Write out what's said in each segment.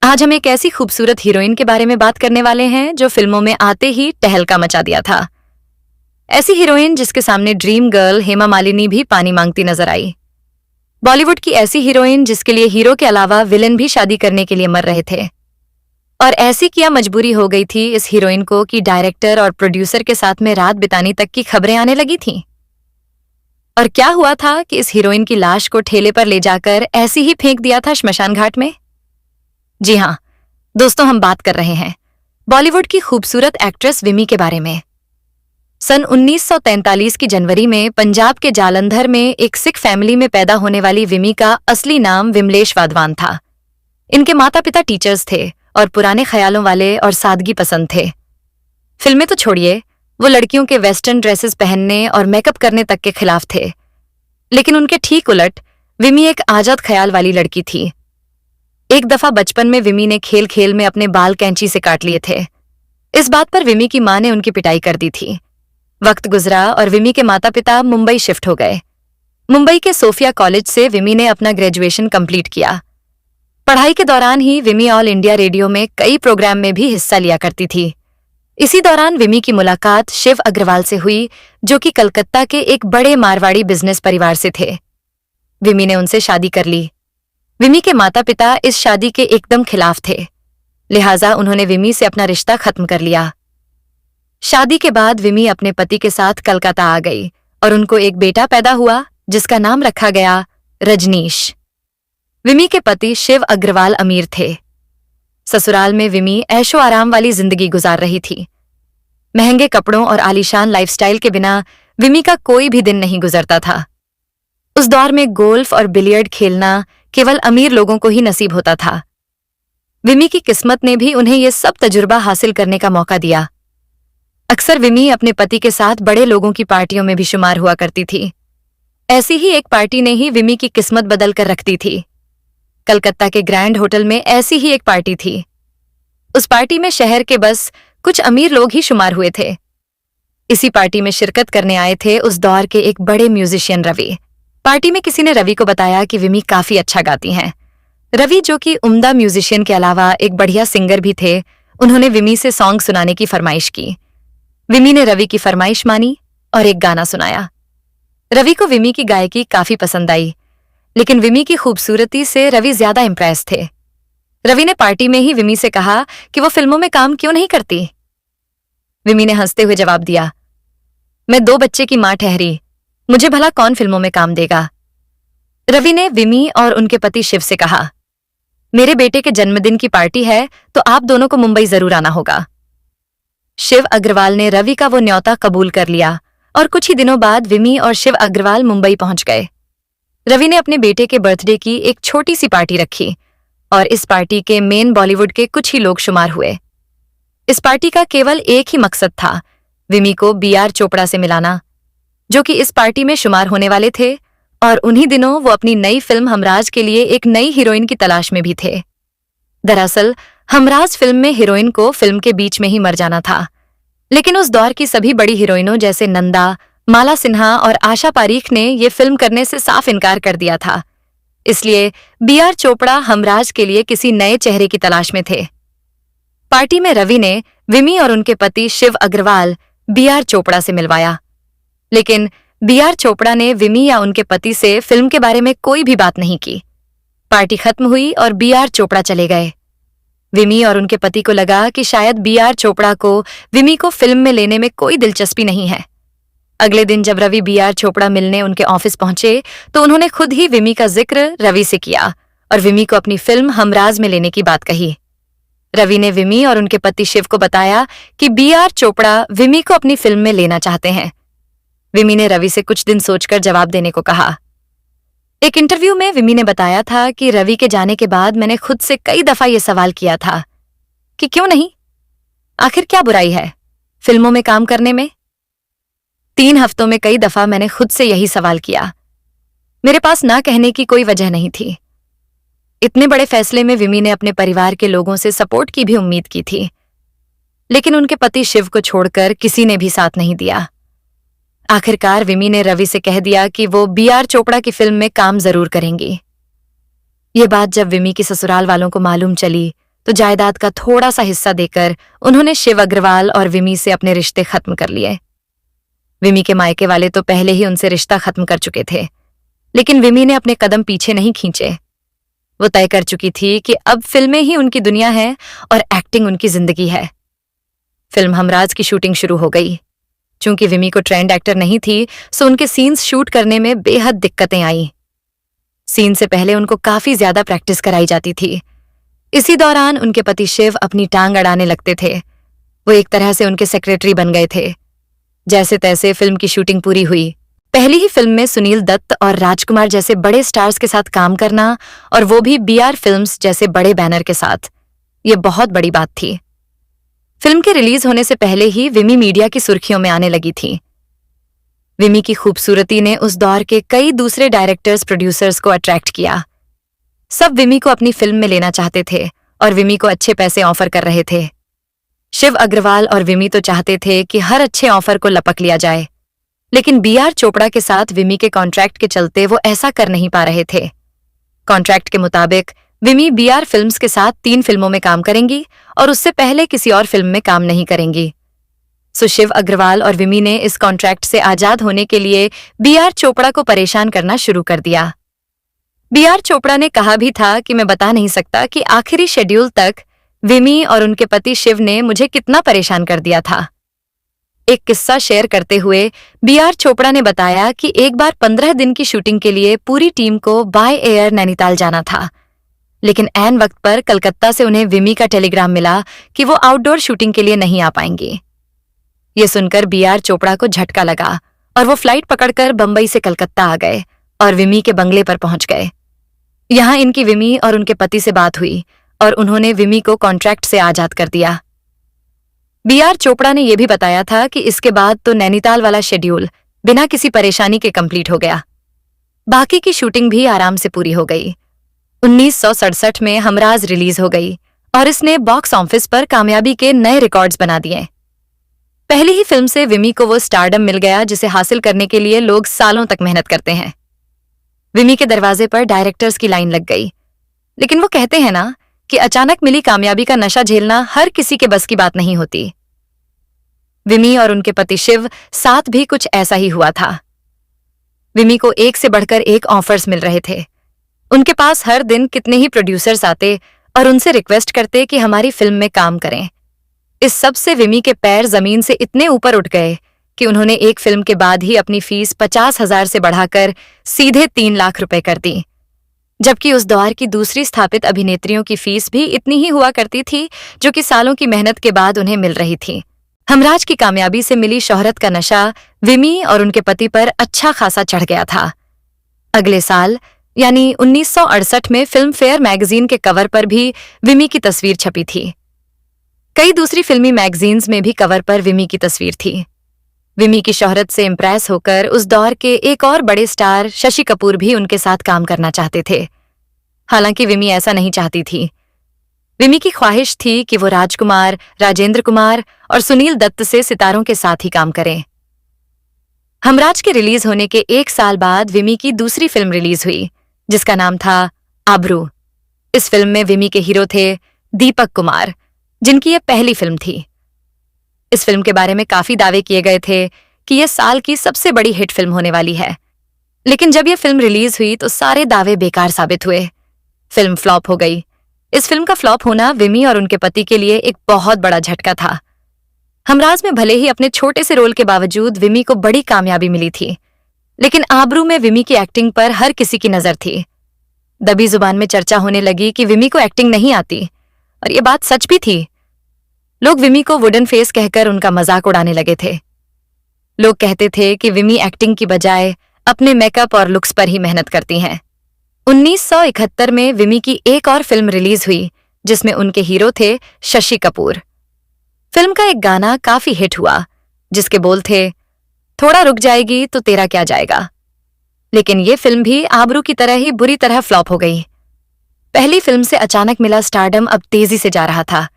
आज हम एक ऐसी खूबसूरत हीरोइन के बारे में बात करने वाले हैं जो फिल्मों में आते ही टहलका मचा दिया था। ऐसी हीरोइन जिसके सामने ड्रीम गर्ल हेमा मालिनी भी पानी मांगती नजर आई। बॉलीवुड की ऐसी हीरोइन जिसके लिए हीरो के अलावा विलेन भी शादी करने के लिए मर रहे थे। और ऐसी क्या मजबूरी हो गई थी इस हीरोइन को कि डायरेक्टर और प्रोड्यूसर के साथ में रात बिताने तक की खबरें आने लगी थीं। और क्या हुआ था कि इस हीरोइन की लाश को ठेले पर ले जाकर ऐसी ही फेंक दिया था श्मशान घाट में। जी हाँ दोस्तों, हम बात कर रहे हैं बॉलीवुड की खूबसूरत एक्ट्रेस विमी के बारे में। सन 1943 की जनवरी में पंजाब के जालंधर में एक सिख फैमिली में पैदा होने वाली विमी का असली नाम विमलेश वाधवान था। इनके माता पिता टीचर्स थे और पुराने ख्यालों वाले और सादगी पसंद थे। फिल्में तो छोड़िए, वो लड़कियों के वेस्टर्न ड्रेसेस पहनने और मेकअप करने तक के खिलाफ थे। लेकिन उनके ठीक उलट विमी एक आजाद ख्याल वाली लड़की थी। एक दफा बचपन में विमी ने खेल खेल में अपने बाल कैंची से काट लिए थे। इस बात पर विमी की मां ने उनकी पिटाई कर दी थी। वक्त गुजरा और विमी के माता पिता मुंबई शिफ्ट हो गए। मुंबई के सोफिया कॉलेज से विमी ने अपना ग्रेजुएशन कंप्लीट किया। पढ़ाई के दौरान ही विमी ऑल इंडिया रेडियो में कई प्रोग्राम में भी हिस्सा लिया करती थी। इसी दौरान विमी की मुलाकात शिव अग्रवाल से हुई, जो कि कलकत्ता के एक बड़े मारवाड़ी बिजनेस परिवार से थे। विमी ने उनसे शादी कर ली। विमी के माता पिता इस शादी के एकदम खिलाफ थे, लिहाजा उन्होंने विमी से अपना रिश्ता खत्म कर लिया। शादी के बाद विमी अपने पति के साथ कलकत्ता आ गई और उनको एक बेटा पैदा हुआ जिसका नाम रखा गया रजनीश। विमी के पति शिव अग्रवाल अमीर थे। ससुराल में विमी ऐशो आराम वाली जिंदगी गुजार रही थी। महंगे कपड़ों और आलीशान लाइफस्टाइल के बिना विमी का कोई भी दिन नहीं गुजरता था। उस दौर में गोल्फ और बिलियर्ड खेलना केवल अमीर लोगों को ही नसीब होता था। विमी की किस्मत ने भी उन्हें यह सब तजुर्बा हासिल करने का मौका दिया। अक्सर विमी अपने पति के साथ बड़े लोगों की पार्टियों में भी शुमार हुआ करती थी। ऐसी ही एक पार्टी ने ही विमी की किस्मत बदल कर रख दी थी। कलकत्ता के ग्रैंड होटल में ऐसी ही एक पार्टी थी। उस पार्टी में शहर के बस कुछ अमीर लोग ही शुमार हुए थे। इसी पार्टी में शिरकत करने आए थे उस दौर के एक बड़े म्यूजिशियन रवि। पार्टी में किसी ने रवि को बताया कि विमी काफी अच्छा गाती हैं। रवि, जो कि उम्दा म्यूजिशियन के अलावा एक बढ़िया सिंगर भी थे, उन्होंने विमी से सॉन्ग सुनाने की फरमाइश की। विमी ने रवि की फरमाइश मानी और एक गाना सुनाया। रवि को विमी की गायकी काफी पसंद आई, लेकिन विमी की खूबसूरती से रवि ज्यादा इम्प्रेस थे। रवि ने पार्टी में ही विमी से कहा कि वो फिल्मों में काम क्यों नहीं करती। विमी ने हंसते हुए जवाब दिया, मैं 2 बच्चे की मां ठहरी, मुझे भला कौन फिल्मों में काम देगा। रवि ने विमी और उनके पति शिव से कहा, मेरे बेटे के जन्मदिन की पार्टी है तो आप दोनों को मुंबई जरूर आना होगा। शिव अग्रवाल ने रवि का वो न्योता कबूल कर लिया और कुछ ही दिनों बाद विमी और शिव अग्रवाल मुंबई पहुंच गए। रवि ने अपने बेटे के बर्थडे की एक छोटी सी पार्टी रखी और इस पार्टी के मेन बॉलीवुड के कुछ ही लोग शुमार हुए। इस पार्टी का केवल एक ही मकसद था, विमी को बी.आर. चोपड़ा से मिलाना, जो कि इस पार्टी में शुमार होने वाले थे। और उन्हीं दिनों वो अपनी नई फिल्म हमराज के लिए एक नई हीरोइन की तलाश में भी थे। दरअसल हमराज फिल्म में हीरोइन को फिल्म के बीच में ही मर जाना था, लेकिन उस दौर की सभी बड़ी हीरोइनों जैसे नंदा, माला सिन्हा और आशा पारीख ने ये फिल्म करने से साफ इनकार कर दिया था। इसलिए बी.आर. चोपड़ा हमराज के लिए किसी नए चेहरे की तलाश में थे। पार्टी में रवि ने विमी और उनके पति शिव अग्रवाल बी.आर. चोपड़ा से मिलवाया, लेकिन बी.आर. चोपड़ा ने विमी या उनके पति से फिल्म के बारे में कोई भी बात नहीं की। पार्टी खत्म हुई और बी.आर. चोपड़ा चले गए। विमी और उनके पति को लगा कि शायद बी.आर. चोपड़ा को विमी को फिल्म में लेने में कोई दिलचस्पी नहीं है। अगले दिन जब रवि बी.आर. चोपड़ा मिलने उनके ऑफिस पहुंचे तो उन्होंने खुद ही विमी का जिक्र रवि से किया और विमी को अपनी फिल्म हमराज में लेने की बात कही। रवि ने विमी और उनके पति शिव को बताया कि बी.आर. चोपड़ा विमी को अपनी फिल्म में लेना चाहते हैं। विमी ने रवि से कुछ दिन सोचकर जवाब देने को कहा। एक इंटरव्यू में विमी ने बताया था कि रवि के जाने के बाद मैंने खुद से कई दफा ये सवाल किया था कि क्यों नहीं, आखिर क्या बुराई है फिल्मों में काम करने में। 3 हफ्तों में कई दफा मैंने खुद से यही सवाल किया। मेरे पास ना कहने की कोई वजह नहीं थी। इतने बड़े फैसले में विमी ने अपने परिवार के लोगों से सपोर्ट की भी उम्मीद की थी, लेकिन उनके पति शिव को छोड़कर किसी ने भी साथ नहीं दिया। आखिरकार विमी ने रवि से कह दिया कि वो बी.आर. चोपड़ा की फिल्म में काम जरूर करेंगी। ये बात जब विमी की ससुराल वालों को मालूम चली तो जायदाद का थोड़ा सा हिस्सा देकर उन्होंने शिव अग्रवाल और विमी से अपने रिश्ते खत्म कर लिए। विमी के मायके वाले तो पहले ही उनसे रिश्ता खत्म कर चुके थे, लेकिन विमी ने अपने कदम पीछे नहीं खींचे। वो तय कर चुकी थी कि अब फिल्में ही उनकी दुनिया है और एक्टिंग उनकी जिंदगी है। फिल्म हमराज की शूटिंग शुरू हो गई। चूंकि विमी को ट्रेंड एक्टर नहीं थी, सो उनके सीन्स शूट करने में बेहद दिक्कतें आई। सीन से पहले उनको काफी ज्यादा प्रैक्टिस कराई जाती थी। इसी दौरान उनके पति शिव अपनी टांग अड़ाने लगते थे। वो एक तरह से उनके सेक्रेटरी बन गए थे। जैसे तैसे फिल्म की शूटिंग पूरी हुई। पहली ही फिल्म में सुनील दत्त और राजकुमार जैसे बड़े स्टार्स के साथ काम करना, और वो भी BR फिल्म्स जैसे बड़े बैनर के साथ, ये बहुत बड़ी बात थी। फिल्म के रिलीज होने से पहले ही विमी मीडिया की सुर्खियों में आने लगी थी। विमी की खूबसूरती ने उस दौर के कई दूसरे डायरेक्टर्स प्रोड्यूसर्स को अट्रैक्ट किया। सब विमी को अपनी फिल्म में लेना चाहते थे और विमी को अच्छे पैसे ऑफर कर रहे थे। शिव अग्रवाल और विमी तो चाहते थे कि हर अच्छे ऑफर को लपक लिया जाए, लेकिन BR चोपड़ा के साथ विमी के कॉन्ट्रैक्ट के चलते वो ऐसा कर नहीं पा रहे थे। कॉन्ट्रैक्ट के मुताबिक विमी BR फिल्म्स के साथ 3 फिल्मों में काम करेंगी और उससे पहले किसी और फिल्म में काम नहीं करेंगी। सो शिव अग्रवाल और विमी ने इस कॉन्ट्रैक्ट से आजाद होने के लिए BR चोपड़ा को परेशान करना शुरू कर दिया। BR चोपड़ा ने कहा भी था कि मैं बता नहीं सकता कि आखिरी शेड्यूल तक विमी और उनके पति शिव ने मुझे कितना परेशान कर दिया था। एक किस्सा शेयर करते हुए BR चोपड़ा ने बताया कि एक बार 15 दिन की शूटिंग के लिए पूरी टीम को बाय एयर नैनीताल जाना था, लेकिन ऐन वक्त पर कलकत्ता से उन्हें विमी का टेलीग्राम मिला कि वो आउटडोर शूटिंग के लिए नहीं आ पाएंगी। ये सुनकर BR चोपड़ा को झटका लगा और वो फ्लाइट पकड़कर बंबई से कलकत्ता आ गए और विमी के बंगले पर पहुंच गए। यहां इनकी विमी और उनके पति से बात हुई और उन्होंने विमी को कॉन्ट्रैक्ट से आजाद कर दिया। BR चोपड़ा ने यह भी बताया था कि इसके बाद तो नैनीताल वाला शेड्यूल बिना किसी परेशानी के कंप्लीट हो गया। बाकी की शूटिंग भी आराम से पूरी हो गई। 1967 में हमराज रिलीज हो गई और इसने बॉक्स ऑफिस पर कामयाबी के नए रिकॉर्ड्स बना दिए। पहली ही फिल्म से विमी को वो स्टारडम मिल गया जिसे हासिल करने के लिए लोग सालों तक मेहनत करते हैं। विमी के दरवाजे पर डायरेक्टर्स की लाइन लग गई, लेकिन वो कहते हैं ना कि अचानक मिली कामयाबी का नशा झेलना हर किसी के बस की बात नहीं होती। विमी और उनके पति शिव साथ भी कुछ ऐसा ही हुआ था। विमी को एक से बढ़कर एक ऑफर्स मिल रहे थे। उनके पास हर दिन कितने ही प्रोड्यूसर्स आते और उनसे रिक्वेस्ट करते कि हमारी फिल्म में काम करें। इस सब से विमी के पैर जमीन से इतने ऊपर उठ गए कि उन्होंने एक फिल्म के बाद ही अपनी फीस 50,000 से बढ़ाकर सीधे 3 लाख रुपए कर दी, जबकि उस दौर की दूसरी स्थापित अभिनेत्रियों की फीस भी इतनी ही हुआ करती थी, जो कि सालों की मेहनत के बाद उन्हें मिल रही थी। हमराज की कामयाबी से मिली शोहरत का नशा विमी और उनके पति पर अच्छा खासा चढ़ गया था। अगले साल यानी 1968 में फिल्म फेयर मैगजीन के कवर पर भी विमी की तस्वीर छपी थी। कई दूसरी फिल्मी मैगजीन्स में भी कवर पर विमी की तस्वीर थी। विमी की शोहरत से इम्प्रेस होकर उस दौर के एक और बड़े स्टार शशि कपूर भी उनके साथ काम करना चाहते थे। हालांकि विमी ऐसा नहीं चाहती थी। विमी की ख्वाहिश थी कि वो राजकुमार, राजेंद्र कुमार और सुनील दत्त से सितारों के साथ ही काम करें। हमराज के रिलीज होने के 1 साल बाद विमी की दूसरी फिल्म रिलीज हुई, जिसका नाम था आबरू। इस फिल्म में विमी के हीरो थे दीपक कुमार, जिनकी यह पहली फिल्म थी। इस फिल्म के बारे में काफी दावे किए गए थे कि यह साल की सबसे बड़ी हिट फिल्म होने वाली है, लेकिन जब यह फिल्म रिलीज हुई तो सारे दावे बेकार साबित हुए। फिल्म फ्लॉप हो गई। इस फिल्म का फ्लॉप होना विमी और उनके पति के लिए एक बहुत बड़ा झटका था। हमराज में भले ही अपने छोटे से रोल के बावजूद विमी को बड़ी कामयाबी मिली थी, लेकिन आबरू में विमी की एक्टिंग पर हर किसी की नजर थी। दबी जुबान में चर्चा होने लगी कि विमी को एक्टिंग नहीं आती, और ये बात सच भी थी। लोग विमी को वुडन फेस कहकर उनका मजाक उड़ाने लगे थे। लोग कहते थे कि विमी एक्टिंग की बजाय अपने मेकअप और लुक्स पर ही मेहनत करती हैं। 1971 में विमी की एक और फिल्म रिलीज हुई, जिसमें उनके हीरो थे शशि कपूर। फिल्म का एक गाना काफी हिट हुआ, जिसके बोल थे, थोड़ा रुक जाएगी तो तेरा क्या जाएगा। लेकिन ये फिल्म भी आबरू की तरह ही बुरी तरह फ्लॉप हो गई। पहली फिल्म से अचानक मिला स्टारडम अब तेजी से जा रहा था।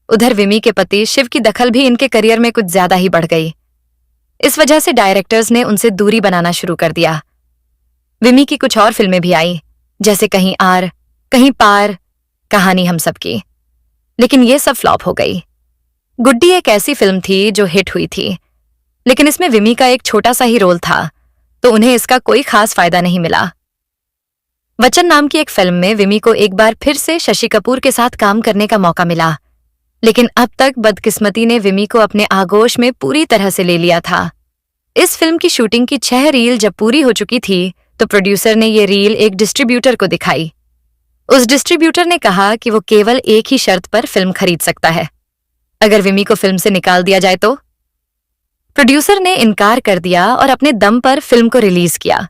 उधर विमी के पति शिव की दखल भी इनके करियर में कुछ ज्यादा ही बढ़ गई। इस वजह से डायरेक्टर्स ने उनसे दूरी बनाना शुरू कर दिया। विमी की कुछ और फिल्में भी आई, जैसे कहीं आर, कहीं पार, कहानी हम सबकी। लेकिन ये सब फ्लॉप हो गई। गुड्डी एक ऐसी फिल्म थी जो हिट हुई थी, लेकिन इसमें विमी का एक छोटा सा ही रोल था, तो उन्हें इसका कोई खास फायदा नहीं मिला। वचन नाम की एक फिल्म में विमी को एक बार फिर से शशि कपूर के साथ काम करने का मौका मिला, लेकिन अब तक बदकिस्मती ने विमी को अपने आगोश में पूरी तरह से ले लिया था। इस फिल्म की शूटिंग की 6 रील जब पूरी हो चुकी थी, तो प्रोड्यूसर ने ये रील एक डिस्ट्रीब्यूटर को दिखाई। उस डिस्ट्रीब्यूटर ने कहा कि वो केवल एक ही शर्त पर फिल्म खरीद सकता है, अगर विमी को फिल्म से निकाल दिया जाए तो। प्रोड्यूसर ने इनकार कर दिया और अपने दम पर फिल्म को रिलीज किया।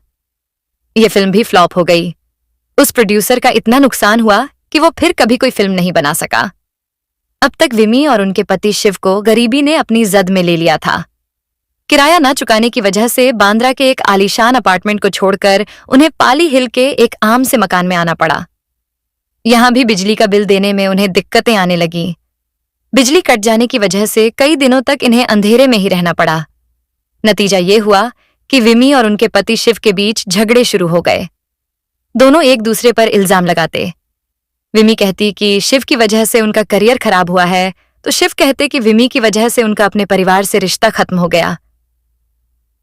यह फिल्म भी फ्लॉप हो गई। उस प्रोड्यूसर का इतना नुकसान हुआ कि वो फिर कभी कोई फिल्म नहीं बना सका। अब तक विमी और उनके पति शिव को गरीबी ने अपनी जद में ले लिया था। किराया न चुकाने की वजह से बांद्रा के एक आलीशान अपार्टमेंट को छोड़कर उन्हें पाली हिल के एक आम से मकान में आना पड़ा। यहां भी बिजली का बिल देने में उन्हें दिक्कतें आने लगीं। बिजली कट जाने की वजह से कई दिनों तक इन्हें अंधेरे में ही रहना पड़ा। नतीजा ये हुआ कि विमी और उनके पति शिव के बीच झगड़े शुरू हो गए। दोनों एक दूसरे पर इल्जाम लगाते। विमी कहती कि शिव की वजह से उनका करियर खराब हुआ है, तो शिव कहते कि विमी की वजह से उनका अपने परिवार से रिश्ता खत्म हो गया।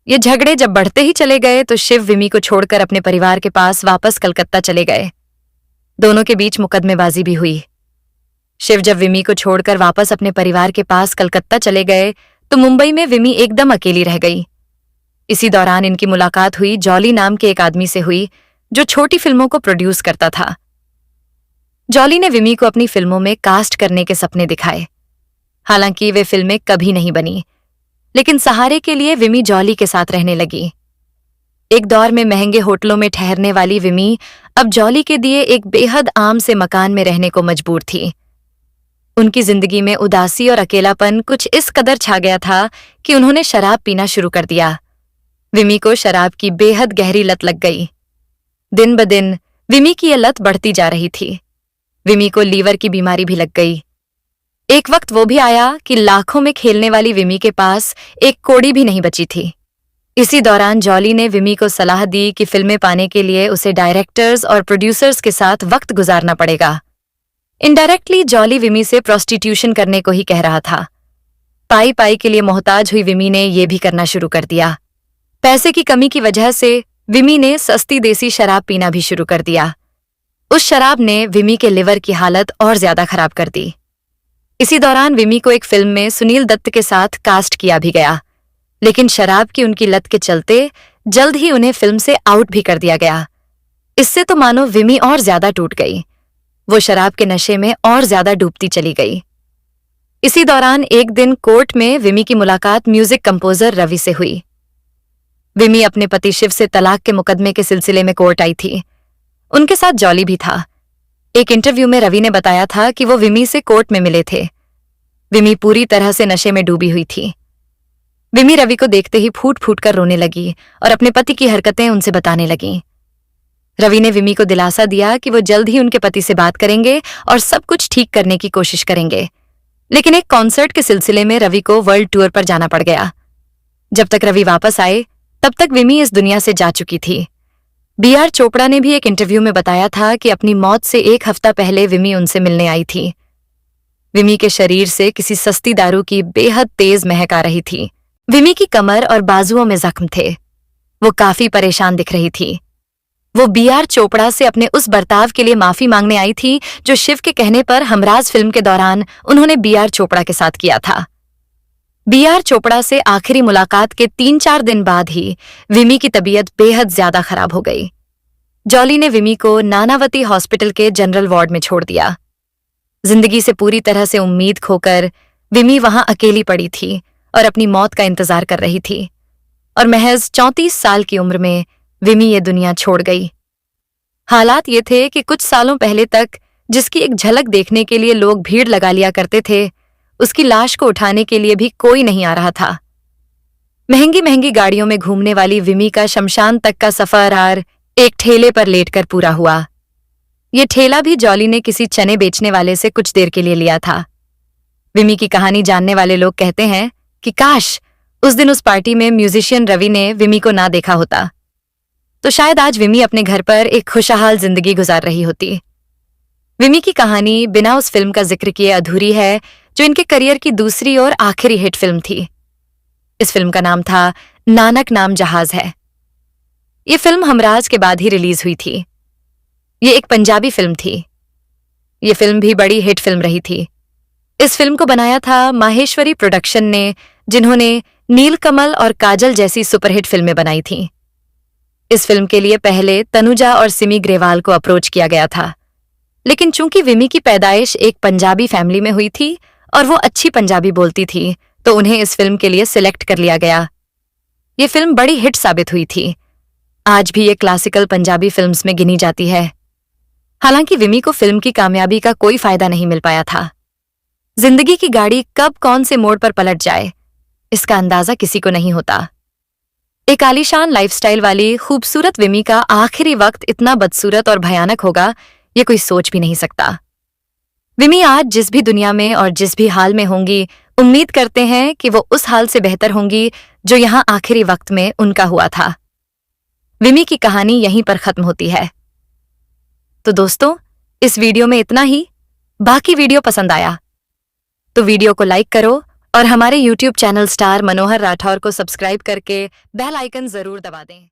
ये झगड़े जब बढ़ते ही चले गए तो शिव विमी को छोड़कर अपने परिवार के पास वापस कलकत्ता चले गए। दोनों के बीच मुकदमेबाजी भी हुई। शिव जब विमी को छोड़कर वापस अपने परिवार के पास कलकत्ता चले गए तो मुंबई में विमी एकदम अकेली रह गई। इसी दौरान इनकी मुलाकात हुई जॉली नाम के एक आदमी से हुई, जो छोटी फिल्मों को प्रोड्यूस करता था। जॉली ने विमी को अपनी फिल्मों में कास्ट करने के सपने दिखाए। हालांकि वे फिल्में कभी नहीं बनी, लेकिन सहारे के लिए विमी जॉली के साथ रहने लगी। एक दौर में महंगे होटलों में ठहरने वाली विमी अब जॉली के दिए एक बेहद आम से मकान में रहने को मजबूर थी। उनकी जिंदगी में उदासी और अकेलापन कुछ इस कदर छा गया था कि उन्होंने शराब पीना शुरू कर दिया। विमी को शराब की बेहद गहरी लत लग गई। दिन ब दिन विमी की यह लत बढ़ती जा रही थी। विमी को लीवर की बीमारी भी लग गई। एक वक्त वो भी आया कि लाखों में खेलने वाली विमी के पास एक कौड़ी भी नहीं बची थी। इसी दौरान जॉली ने विमी को सलाह दी कि फिल्में पाने के लिए उसे डायरेक्टर्स और प्रोड्यूसर्स के साथ वक्त गुजारना पड़ेगा। इनडायरेक्टली जॉली विमी से प्रोस्टिट्यूशन करने को ही कह रहा था। पाई पाई के लिए मोहताज हुई विमी ने यह भी करना शुरू कर दिया। पैसे की कमी की वजह से विमी ने सस्ती देसी शराब पीना भी शुरू कर दिया। उस शराब ने विमी के लिवर की हालत और ज्यादा खराब कर दी। इसी दौरान विमी को एक फिल्म में सुनील दत्त के साथ कास्ट किया भी गया, लेकिन शराब की उनकी लत के चलते जल्द ही उन्हें फिल्म से आउट भी कर दिया गया। इससे तो मानो विमी और ज्यादा टूट गई। वो शराब के नशे में और ज्यादा डूबती चली गई। इसी दौरान एक दिन कोर्ट में विमी की मुलाकात म्यूजिक कंपोजर रवि से हुई। विमी अपने पति शिव से तलाक के मुकदमे के सिलसिले में कोर्ट आई थी। उनके साथ जॉली भी था। एक इंटरव्यू में रवि ने बताया था कि वो विमी से कोर्ट में मिले थे। विमी पूरी तरह से नशे में डूबी हुई थी। विमी रवि को देखते ही फूट फूट कर रोने लगी और अपने पति की हरकतें उनसे बताने लगी। रवि ने विमी को दिलासा दिया कि वो जल्द ही उनके पति से बात करेंगे और सब कुछ ठीक करने की कोशिश करेंगे। लेकिन एक कॉन्सर्ट के सिलसिले में रवि को वर्ल्ड टूर पर जाना पड़ गया। जब तक रवि वापस आए तब तक विमी इस दुनिया से जा चुकी थी। B.R. चोपड़ा ने भी एक इंटरव्यू में बताया था कि अपनी मौत से 1 हफ्ता पहले विमी उनसे मिलने आई थी। विमी के शरीर से किसी सस्ती दारू की बेहद तेज महक आ रही थी। विमी की कमर और बाजुओं में जख्म थे। वो काफी परेशान दिख रही थी। वो B.R. चोपड़ा से अपने उस बर्ताव के लिए माफी मांगने आई थी जो शिव के कहने पर हमराज फिल्म के दौरान उन्होंने B.R. चोपड़ा के साथ किया था। B.R. चोपड़ा से आखिरी मुलाकात के 3-4 दिन बाद ही विमी की तबीयत बेहद ज्यादा खराब हो गई। जॉली ने विमी को नानावती हॉस्पिटल के जनरल वार्ड में छोड़ दिया। जिंदगी से पूरी तरह से उम्मीद खोकर विमी वहां अकेली पड़ी थी और अपनी मौत का इंतजार कर रही थी। और महज 34 साल की उम्र में विमी ये दुनिया छोड़ गई। हालात ये थे कि कुछ सालों पहले तक जिसकी एक झलक देखने के लिए लोग भीड़ लगा लिया करते थे, उसकी लाश को उठाने के लिए भी कोई नहीं आ रहा था। महंगी महंगी गाड़ियों में घूमने वाली विमी का शमशान तक का सफर एक ठेले पर लेटकर पूरा हुआ। ये ठेला भी जॉली ने किसी चने बेचने वाले से कुछ देर के लिए लिया था। विमी की कहानी जानने वाले लोग कहते हैं कि काश उस दिन उस पार्टी में म्यूजिशियन रवि ने विमी को ना देखा होता, तो शायद आज विमी अपने घर पर एक खुशहाल जिंदगी गुजार रही होती। विमी की कहानी बिना उस फिल्म का जिक्र किए अधूरी है जो इनके करियर की दूसरी और आखिरी हिट फिल्म थी। इस फिल्म का नाम था नानक नाम जहाज है। ये फिल्म हमराज के बाद ही रिलीज हुई थी। ये एक पंजाबी फिल्म थी। ये फिल्म भी बड़ी हिट फिल्म रही थी। इस फिल्म को बनाया था माहेश्वरी प्रोडक्शन ने, जिन्होंने नीलकमल और काजल जैसी सुपरहिट फिल्में बनाई थीं। इस फिल्म के लिए पहले तनुजा और सिमी ग्रेवाल को अप्रोच किया गया था, लेकिन चूंकि विमी की पैदाइश एक पंजाबी फैमिली में हुई थी और वो अच्छी पंजाबी बोलती थी, तो उन्हें इस फिल्म के लिए सिलेक्ट कर लिया गया। ये फिल्म बड़ी हिट साबित हुई थी। आज भी ये क्लासिकल पंजाबी फिल्म्स में गिनी जाती है। हालांकि विमी को फिल्म की कामयाबी का कोई फायदा नहीं मिल पाया था। जिंदगी की गाड़ी कब कौन से मोड़ पर पलट जाए, इसका अंदाजा किसी को नहीं होता। एक आलीशान लाइफस्टाइल वाली खूबसूरत विमी का आखिरी वक्त इतना बदसूरत और भयानक होगा, ये कोई सोच भी नहीं सकता। विमी आज जिस भी दुनिया में और जिस भी हाल में होंगी, उम्मीद करते हैं कि वो उस हाल से बेहतर होंगी जो यहां आखिरी वक्त में उनका हुआ था। विमी की कहानी यहीं पर खत्म होती है। तो दोस्तों, इस वीडियो में इतना ही। बाकी वीडियो पसंद आया तो वीडियो को लाइक करो और हमारे YouTube चैनल स्टार मनोहर राठौर को सब्सक्राइब करके बेल आइकन जरूर दबा दें।